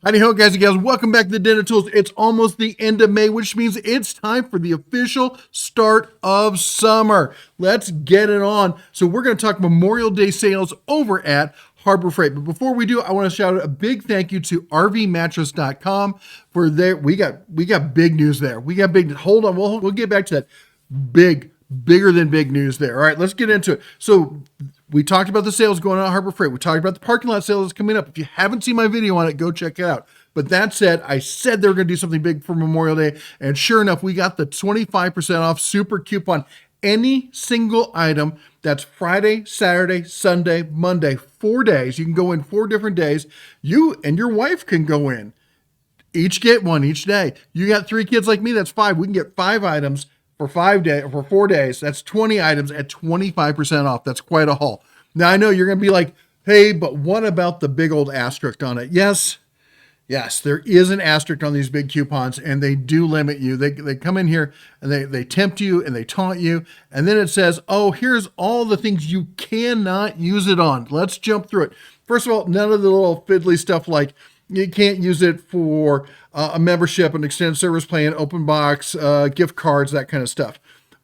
Howdy ho, guys and gals. Welcome back to the Den of Tools. It's almost the end of May, which means it's time for the official start of summer. Let's get it on. So we're going to talk Memorial Day sales over at Harbor Freight. But before we do, I want to shout out a big thank you to rvmattress.com for their, we got big news there. We got big, hold on, we'll get back to that. Bigger than big news there. All right, let's get into it. So we talked about the sales going on at Harbor Freight. We talked about the parking lot sales coming up. If you haven't seen my video on it, go check it out. But that said, I said they were going to do something big for Memorial Day. And sure enough, we got the 25% off super coupon. Any single item that's Friday, Saturday, Sunday, Monday, 4 days. You can go in 4 different days. You and your wife can go in. Each get one each day. You got 3 kids like me, that's 5. We can get 5 items for 4 days. That's 20 items at 25% off. That's quite a haul. Now I know you're going to be like, hey, but what about the big old asterisk on it? Yes, there is an asterisk on these big coupons, and they do limit you. They come in here and they tempt you and they taunt you. And then it says, oh, here's all the things you cannot use it on. Let's jump through it. First of all, none of the little fiddly stuff like you can't use it for a membership, an extended service plan, open box, gift cards, that kind of stuff.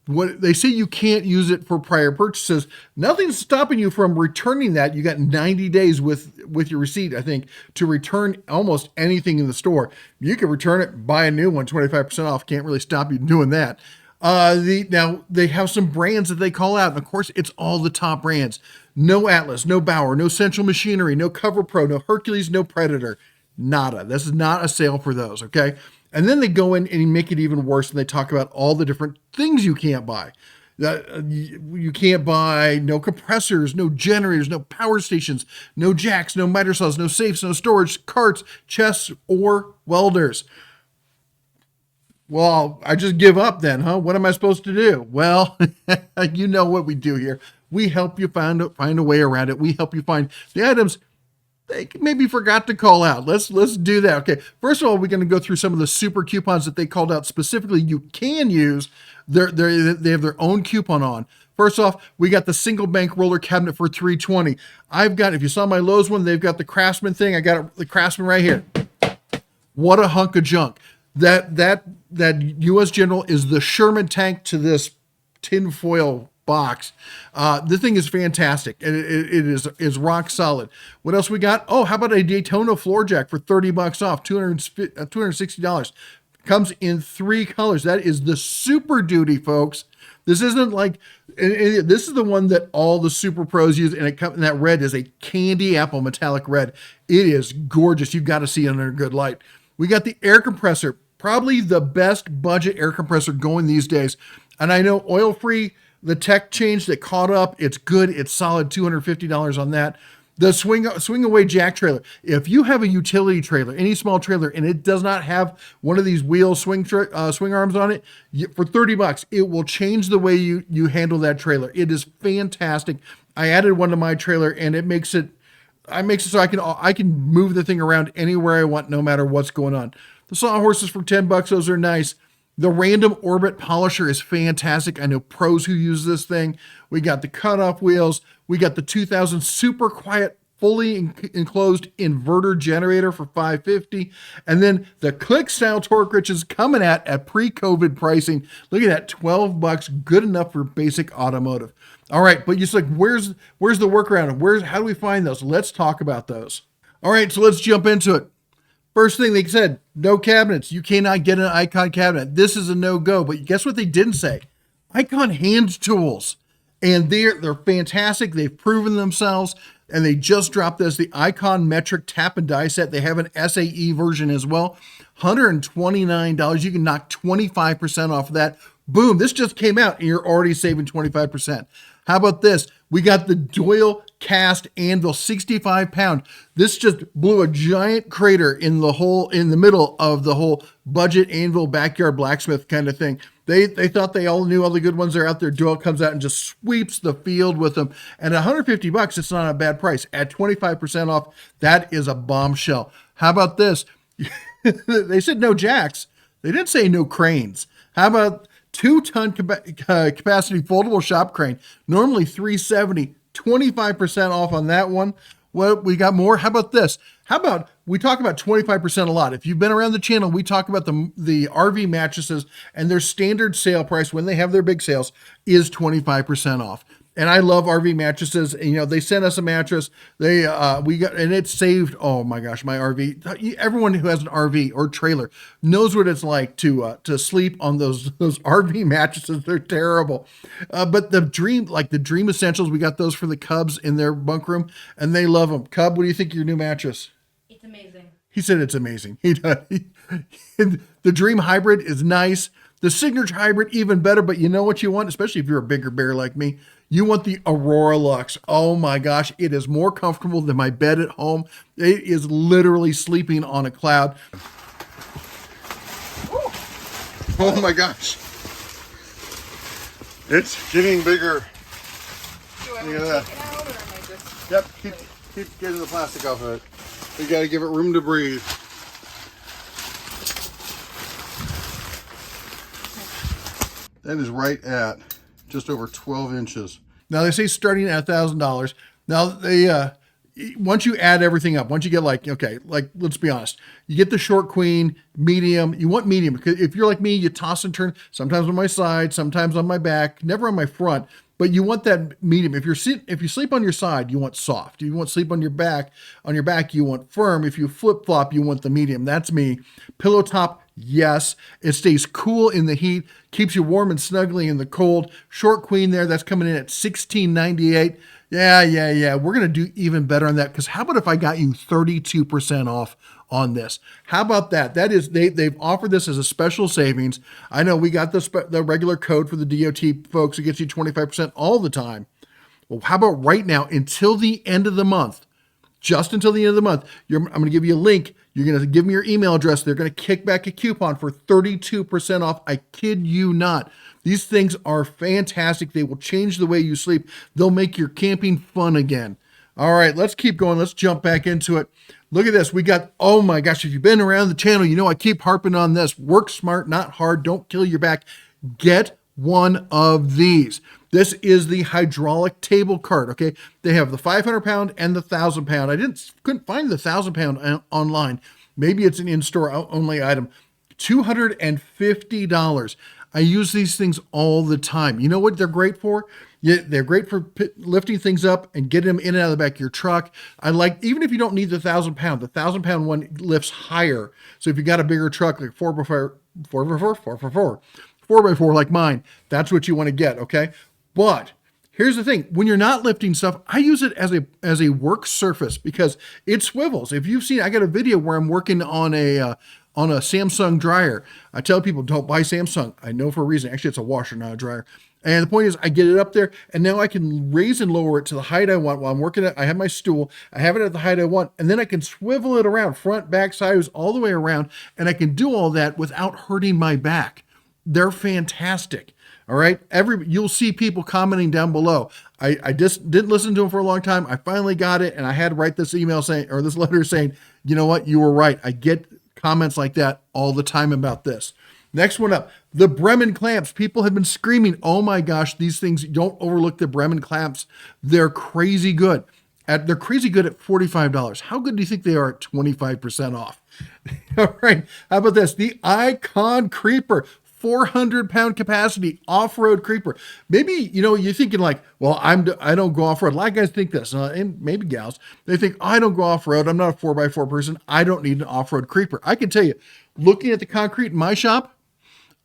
What they say, you can't use it for prior purchases. Nothing's stopping you from returning that. You got 90 days with your receipt, I think, to return almost anything in the store. You can return it, buy a new one, 25% off. Can't really stop you doing that. Now they have some brands that they call out. And of course, it's all the top brands. No Atlas, no Bauer, no Central Machinery, no Cover Pro, no Hercules, no Predator. Nada. This is not a sale for those, okay? And then they go in and make it even worse, and they talk about all the different things you can't buy. You can't buy no compressors, no generators, no power stations, no jacks, no miter saws, no safes, no storage, carts, chests, or welders. Well, I just give up then, huh? What am I supposed to do? Well, you know what we do here. We help you find a way around it. We help you find the items they maybe forgot to call out. Let's do that. Okay. First of all, we're going to go through some of the super coupons that they called out specifically. You can use they have their own coupon on. First off, we got the single bank roller cabinet for $320. I've got, if you saw my Lowe's one, they've got the Craftsman thing. I got the Craftsman right here. What a hunk of junk. That U.S. General is the Sherman tank to this tin foil box. The thing is fantastic. It is rock solid. What else we got? Oh, how about a Daytona floor jack for $30 off, $260. Comes in 3 colors. That is the Super Duty, folks. This isn't like, this is the one that all the super pros use, and that red is a candy apple metallic red. It is gorgeous. You've got to see it under a good light. We got the air compressor, probably the best budget air compressor going these days. And I know oil-free, the tech change that caught up, it's good, it's solid, $250 on that. The swing away jack trailer. If you have a utility trailer, any small trailer, and it does not have one of these wheel swing arms on it, for $30, it will change the way you handle that trailer. It is fantastic. I added one to my trailer, and it makes it so I can move the thing around anywhere I want, no matter what's going on. The sawhorses for $10, those are nice. The random orbit polisher is fantastic. I know pros who use this thing. We got the cutoff wheels. We got the 2000 super quiet, fully enclosed inverter generator for $550. And then the click style torque wrench is coming at pre-COVID pricing. Look at that, $12, good enough for basic automotive. All right, but you're like, where's the workaround? How do we find those? Let's talk about those. All right, so let's jump into it. First thing they said, no cabinets. You cannot get an Icon cabinet. This is a no-go. But guess what they didn't say? Icon hand tools. And they're fantastic. They've proven themselves. And they just dropped the Icon metric tap and die set. They have an SAE version as well. $129. You can knock 25% off of that. Boom, this just came out and you're already saving 25%. How about this? We got the Doyle cast anvil, 65 pound. This just blew a giant crater in the middle of the whole budget anvil backyard blacksmith kind of thing. They thought they all knew all the good ones are out there. Doyle comes out and just sweeps the field with them. And $150, it's not a bad price. At 25% off, that is a bombshell. How about this? They said no jacks. They didn't say no cranes. How about 2-ton capacity foldable shop crane? Normally $370, 25% off on that one. Well, we got more. How about this? How about we talk about 25% a lot. If you've been around the channel, we talk about the RV mattresses, and their standard sale price when they have their big sales is 25% off. And I love RV mattresses. You know, they sent us a mattress. We got, and it saved, oh my gosh, my RV. Everyone who has an RV or trailer knows what it's like to sleep on those RV mattresses. They're terrible. But the Dream Essentials, we got those for the Cubs in their bunk room, and they love them. Cub, what do you think of your new mattress? It's amazing. He said it's amazing. The Dream Hybrid is nice. The Signature Hybrid, even better, but you know what you want, especially if you're a bigger bear like me? You want the Aurora Luxe. Oh my gosh, it is more comfortable than my bed at home. It is literally sleeping on a cloud. Oh my gosh. It's getting bigger. Do I want to take it out, or am I just... Yep, keep getting the plastic off of it. We got to give it room to breathe. That is right at just over 12 inches. Now they say starting at $1,000. Now they, once you add everything up, once you get like, okay, like let's be honest, you get the short queen, medium, you want medium, because if you're like me, you toss and turn, sometimes on my side, sometimes on my back, never on my front, but you want that medium. If you sleep on your side, you want soft. If you want to sleep on your back, you want firm. If you flip flop, you want the medium. That's me. Pillow top, yes. It stays cool in the heat, keeps you warm and snuggly in the cold. Short queen there, that's coming in at $16.98. Yeah. We're going to do even better on that, because how about if I got you 32% off on this? How about that? That is, they've offered this as a special savings. I know we got the regular code for the DOT folks. It gets you 25% all the time. Well, how about right now until the end of the month? Just until the end of the month, I'm going to give you a link. You're going to give me your email address. They're going to kick back a coupon for 32% off. I kid you not. These things are fantastic. They will change the way you sleep. They'll make your camping fun again. All right, let's keep going. Let's jump back into it. Look at this. We got, oh my gosh, if you've been around the channel, you know I keep harping on this. Work smart, not hard. Don't kill your back. Get one of these. This is the hydraulic table cart, okay? They have the 500-pound and the 1,000-pound. I couldn't find the 1,000-pound online. Maybe it's an in-store only item. $250. I use these things all the time. You know what they're great for? Yeah, they're great for lifting things up and getting them in and out of the back of your truck. I like, even if you don't need the 1,000-pound, the 1,000-pound one lifts higher. So if you got a bigger truck, like 4x4 like mine, that's what you want to get, okay? But here's the thing. When you're not lifting stuff, I use it as a work surface because it swivels. If you've seen, I got a video where I'm working on a Samsung dryer. I tell people, don't buy Samsung. I know for a reason. Actually, it's a washer, not a dryer. And the point is, I get it up there, and now I can raise and lower it to the height I want while I'm working it. I have my stool. I have it at the height I want, and then I can swivel it around, front, back, sideways, all the way around, and I can do all that without hurting my back. They're fantastic. All right. You'll see people commenting down below. I just didn't listen to them for a long time. I finally got it, and I had to write this email saying, or this letter saying, you know what? You were right. I get comments like that all the time about this. Next one up, the Bremen clamps. People have been screaming, oh my gosh, these things, don't overlook the Bremen clamps. They're crazy good. They're crazy good at $45. How good do you think they are at 25% off? All right. How about this? The Icon Creeper. 400-pound capacity off-road creeper. Maybe, you're thinking like, well, I don't go off-road. A lot of guys think this, and maybe gals. They think, I don't go off-road. I'm not a 4x4 person. I don't need an off-road creeper. I can tell you, looking at the concrete in my shop,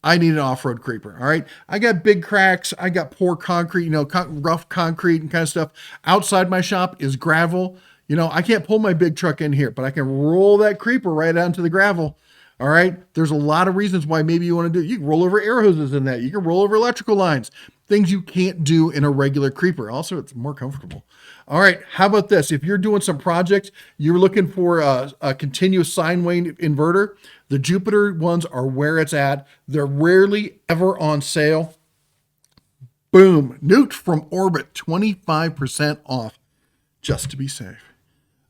I need an off-road creeper. All right. I got big cracks. I got poor concrete, rough concrete and kind of stuff. Outside my shop is gravel. I can't pull my big truck in here, but I can roll that creeper right onto the gravel. All right. There's a lot of reasons why maybe you want to do it. You can roll over air hoses in that. You can roll over electrical lines, things you can't do in a regular creeper. Also, it's more comfortable. All right. How about this? If you're doing some projects, you're looking for a continuous sine wave inverter, the Jupiter ones are where it's at. They're rarely ever on sale. Boom. Nuked from orbit, 25% off, just to be safe.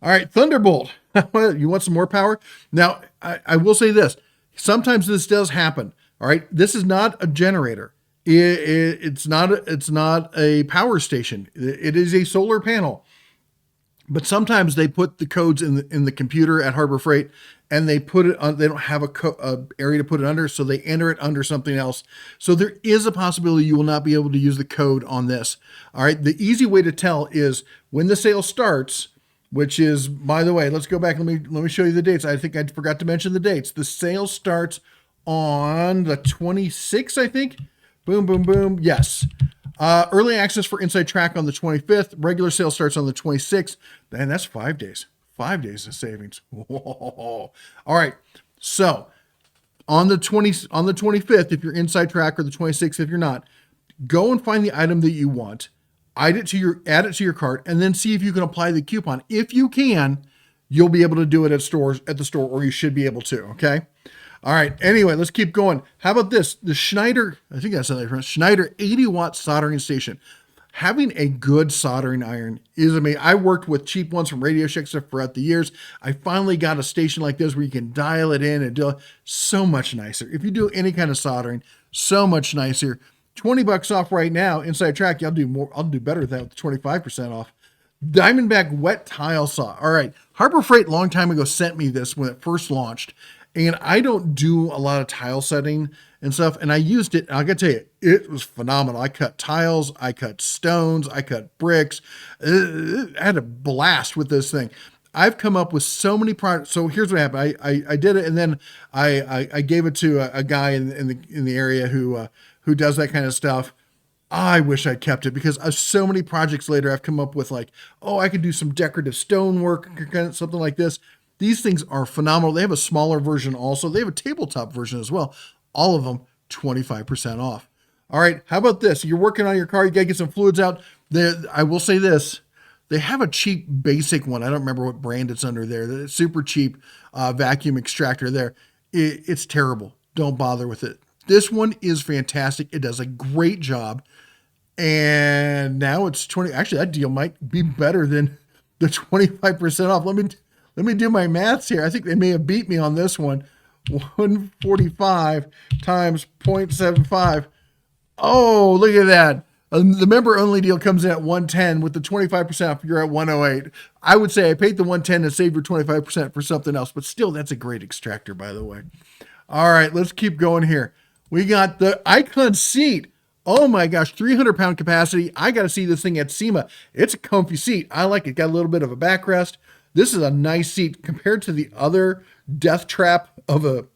All right, Thunderbolt. You want some more power? Now, I will say this. Sometimes this does happen. All right, this is not a generator. It's not a power station. It is a solar panel. But sometimes they put the codes in the computer at Harbor Freight, and they put it on. They don't have a area to put it under, so they enter it under something else. So there is a possibility you will not be able to use the code on this. All right. The easy way to tell is when the sale starts, which is, by the way, let's go back. Let me show you the dates. I think I forgot to mention the dates. The sale starts on the 26th, I think. Boom, boom, boom. Yes. Early access for Inside Track on the 25th. Regular sale starts on the 26th. And that's 5 days. 5 days of savings. Whoa. All right. So on the 25th, if you're Inside Track, or the 26th, if you're not, go and find the item that you want. Add it to your cart, and then see if you can apply the coupon. If you can, you'll be able to do it at the store, or you should be able to. Okay. All right. Anyway, let's keep going. How about this? The Schneider, I think that's how they pronounce Schneider 80-watt soldering station. Having a good soldering iron is amazing. I worked with cheap ones from Radio Shack stuff throughout the years. I finally got a station like this where you can dial it in and do it. So much nicer. If you do any kind of soldering, so much nicer. $20 off right now. Inside Track, I'll do more. I'll do better than that with 25% off. Diamondback wet tile saw. All right. Harbor Freight, long time ago, sent me this when it first launched. And I don't do a lot of tile setting and stuff. And I used it. I got to tell you, it was phenomenal. I cut tiles, I cut stones, I cut bricks. I had a blast with this thing. I've come up with so many products. So here's what happened. I did it, and then I gave it to a guy in the area who does that kind of stuff. I wish I'd kept it, because so many projects later I've come up with, like, oh, I could do some decorative stonework, something like this. These things are phenomenal. They have a smaller version also. They have a tabletop version as well. All of them 25% off. All right, how about this? You're working on your car, you got to get some fluids out. I will say this. They have a cheap basic one. I don't remember what brand it's under there. The super cheap vacuum extractor there. It's terrible. Don't bother with it. This one is fantastic. It does a great job. And now it's 20. Actually, that deal might be better than the 25% off. Let me do my maths here. I think they may have beat me on this one. 145 times 0.75. Oh, look at that. The member only deal comes in at 110. With the 25% off, you're at 108. I would say I paid the 110 and saved your 25% for something else, but still, that's a great extractor, by the way. All right, let's keep going here. We got the Icon seat. Oh my gosh, 300-pound capacity. I got to see this thing at SEMA. It's a comfy seat. I like it. Got a little bit of a backrest. This is a nice seat compared to the other death trap of a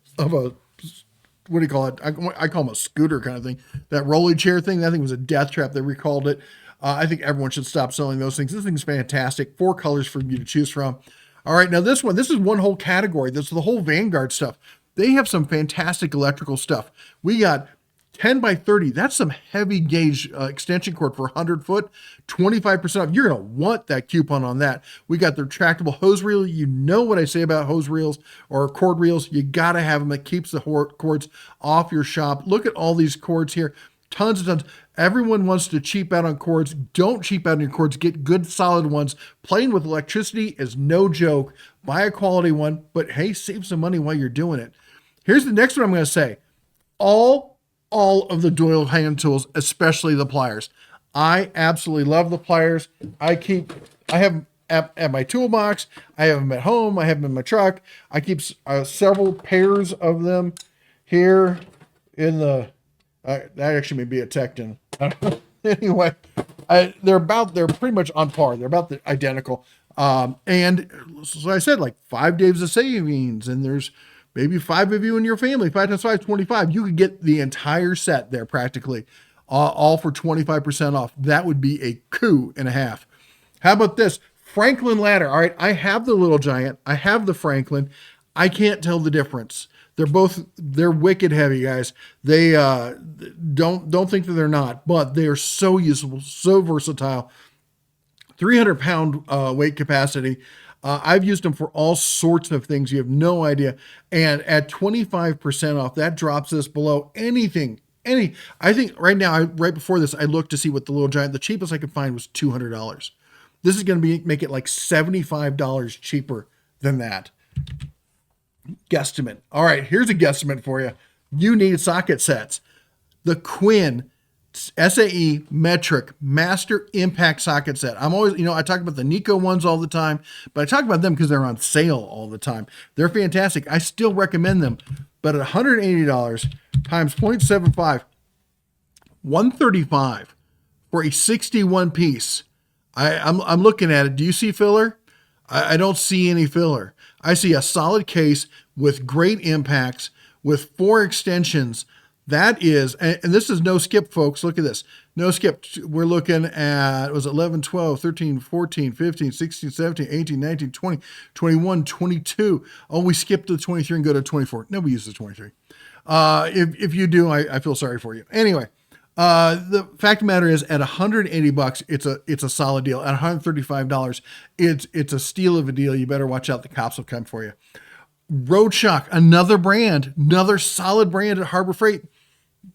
what do you call it? I call them a scooter kind of thing. That rolly chair thing, that thing was a death trap. They recalled it. I think everyone should stop selling those things. This thing's fantastic. 4 colors for you to choose from. All right, now this is one whole category. This is the whole Vanguard stuff. They have some fantastic electrical stuff. We got 10 by 30. That's some heavy gauge extension cord for 100 foot, 25% off. You're going to want that coupon on that. We got the retractable hose reel. You know what I say about hose reels or cord reels. You got to have them. It keeps the cords off your shop. Look at all these cords here. Tons and tons. Everyone wants to cheap out on cords. Don't cheap out on your cords. Get good solid ones. Playing with electricity is no joke. Buy a quality one, but hey, save some money while you're doing it. Here's the next one I'm going to say. All of the Doyle hand tools, especially the pliers. I absolutely love the pliers. I have them at my toolbox. I have them at home. I have them in my truck. I keep several pairs of them here in the, that actually may be a Tecton. Anyway, they're pretty much on par. They're about identical. And so I said, like 5 days of savings, and there's maybe 5 of you in your family. 5 times 5, 25. You could get the entire set there practically, all for 25% off. That would be a coup and a half. How about this? Franklin ladder. All right, I have the Little Giant. I have the Franklin. I can't tell the difference. They're wicked heavy, guys. They don't think that they're not, but they are so useful, so versatile. 300-pound weight capacity. I've used them for all sorts of things. You have no idea. And at 25% off, that drops this below anything. I think right now, right before this, I looked to see what the Little Giant, the cheapest I could find was $200. This is going to make it like $75 cheaper than that. Guesstimate. All right, here's a guesstimate for you. You need socket sets. The Quinn SAE metric master impact socket set. I'm always, I talk about the Nico ones all the time, but I talk about them because they're on sale all the time. They're fantastic. I still recommend them, but at $180 times 0.75, 135 for a 61 piece. I'm looking at it. Do you see filler? I don't see any filler. I see a solid case with great impacts with 4 extensions. That is, and this is no skip, folks. Look at this. No skip. We're looking at, was it 11, 12, 13, 14, 15, 16, 17, 18, 19, 20, 21, 22. Oh, we skipped to 23 and go to 24. Nobody uses 23. If you do, I feel sorry for you. Anyway, the fact of the matter is at $180, it's a solid deal. At $135, it's a steal of a deal. You better watch out. The cops will come for you. Roadshock, another brand, another solid brand at Harbor Freight.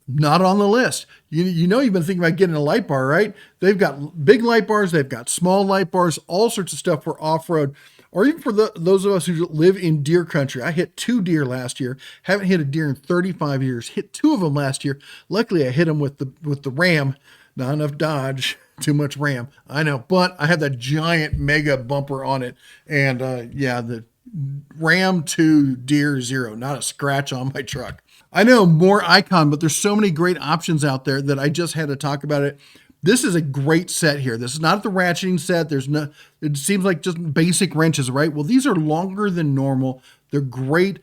Not on the list. You've been thinking about getting a light bar, right? They've got big light bars. They've got small light bars, all sorts of stuff for off-road, or even for those of us who live in deer country. I hit 2 deer last year. Haven't hit a deer in 35 years. Hit 2 of them last year. Luckily, I hit them with the Ram. Not enough Dodge, too much Ram. I know, but I had that giant mega bumper on it. And the Ram 2 Deer 0, not a scratch on my truck. I know, more Icon, but there's so many great options out there that I just had to talk about it. This is a great set here. This is not the ratcheting set. It seems like just basic wrenches, right? Well, these are longer than normal. They're great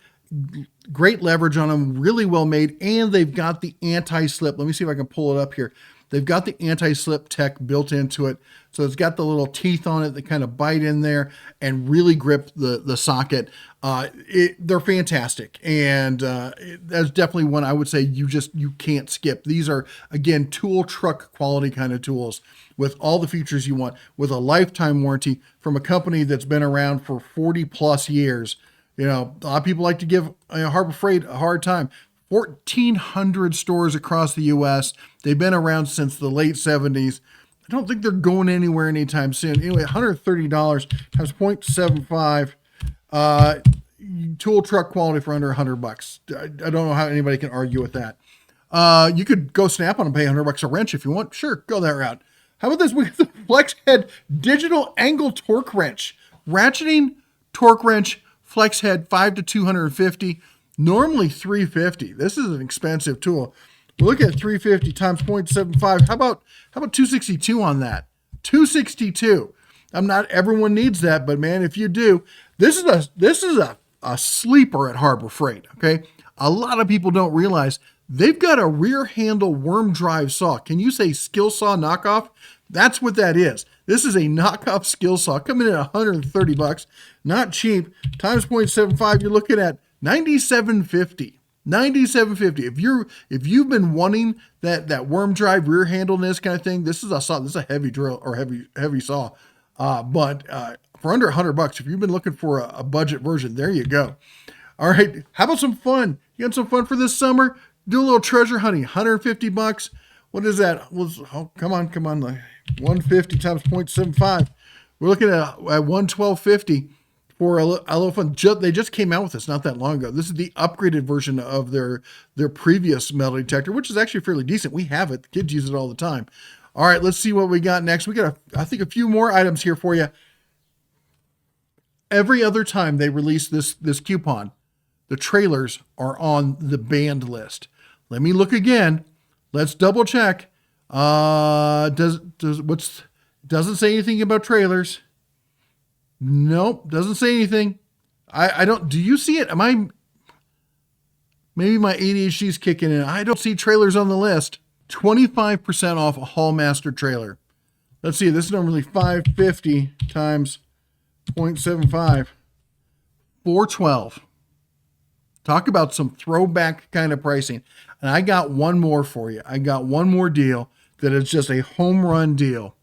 leverage on them, really well made, and they've got the anti-slip. Let me see if I can pull it up here. They've got the anti-slip tech built into it. So it's got the little teeth on it that kind of bite in there and really grip the socket. They're fantastic. And that's definitely one I would say you can't skip. These are, again, tool truck quality kind of tools with all the features you want, with a lifetime warranty from a company that's been around for 40 plus years. A lot of people like to give Harbor Freight a hard time. 1,400 stores across the U.S. They've been around since the late 70s. I don't think they're going anywhere anytime soon. Anyway, $130 times 0.75. Tool truck quality for under $100. I don't know how anybody can argue with that. You could go Snap-on and pay $100 a wrench if you want. Sure, go that route. How about this? We have the Flex Head Digital Angle Torque Wrench. Ratcheting torque wrench, Flex Head 5 to 250. Normally $350. This is an expensive tool. Look at 350 times 0.75. How about 262 on that? 262. Not everyone needs that, but man, if you do, this is a sleeper at Harbor Freight. Okay, a lot of people don't realize they've got a rear handle worm drive saw. Can you say skill saw knockoff? That's what that is. This is a knockoff skill saw coming in at $130. Not cheap. Times 0.75. You're looking at $97.50. $97.50. If you've been wanting that worm drive rear handle and this kind of thing, this is a saw. This is a heavy drill or heavy saw. But for under $100, if you've been looking for a budget version, there you go. All right. How about some fun? You got some fun for this summer? Do a little treasure hunting. $150. What is that? Come on. 150 times 0.75. We're looking at $112.50. For a little fun. They just came out with this not that long ago. This is the upgraded version of their previous metal detector, which is actually fairly decent. We have it. The kids use it all the time. All right, let's see what we got next. We got, I think, a few more items here for you. Every other time they release this coupon, the trailers are on the banned list. Let me look again. Let's double check. Doesn't say anything about trailers. Nope, doesn't say anything. I don't, do you see it? Maybe my ADHD is kicking in. I don't see trailers on the list. 25% off a Hallmaster trailer. Let's see, this is normally $550 times 0.75. $412. Talk about some throwback kind of pricing. And I got one more for you. I got one more deal that is just a home run deal.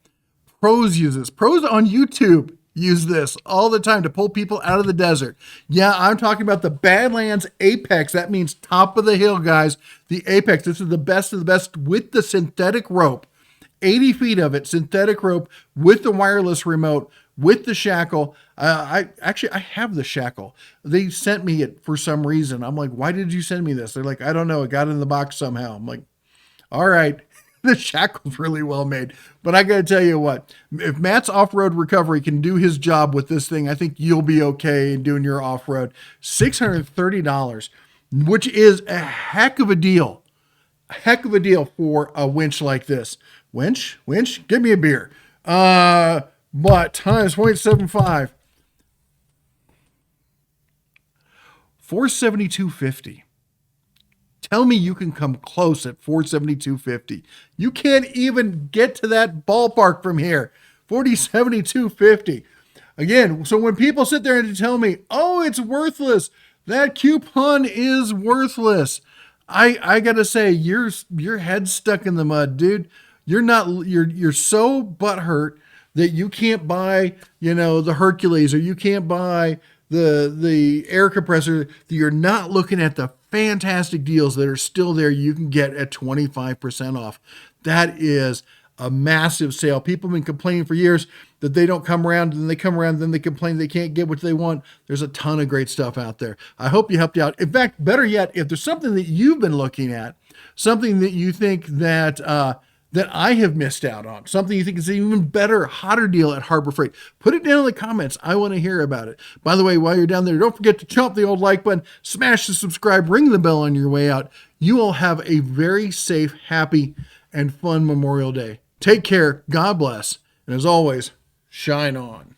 Pros use this. Pros on YouTube use this all the time to pull people out of the desert. Yeah, I'm talking about the Badlands Apex. That means top of the hill, guys. The Apex. This is the best of the best with the synthetic rope. 80 feet of it, synthetic rope with the wireless remote, with the shackle. I have the shackle. They sent me it for some reason. I'm like, why did you send me this? They're like, I don't know. It got in the box somehow. I'm like, all right. The shackle's really well made. But I got to tell you what, if Matt's off-road recovery can do his job with this thing, I think you'll be okay in doing your off-road. $630, which is a heck of a deal. A heck of a deal for a winch like this. Winch, give me a beer. But times 0.75, $472.50. Tell me you can come close at $472.50. You can't even get to that ballpark from here. $472.50. Again, so when people sit there and tell me, oh, it's worthless, that coupon is worthless, I gotta say, your head's stuck in the mud, dude. You're so butthurt that you can't buy, the Hercules, or you can't buy the air compressor, that you're not looking at the fantastic deals that are still there you can get at 25% off. That is a massive sale. People have been complaining for years that they don't come around, and they come around, then they complain they can't get what they want. There's a ton of great stuff out there. I hope you helped you out. In fact, better yet, if there's something that you've been looking at, something that you think that I have missed out on, something you think is an even better, hotter deal at Harbor Freight, put it down in the comments. I want to hear about it. By the way, while you're down there, don't forget to chomp the old like button, smash the subscribe, ring the bell on your way out. You all have a very safe, happy, and fun Memorial Day. Take care. God bless. And as always, shine on.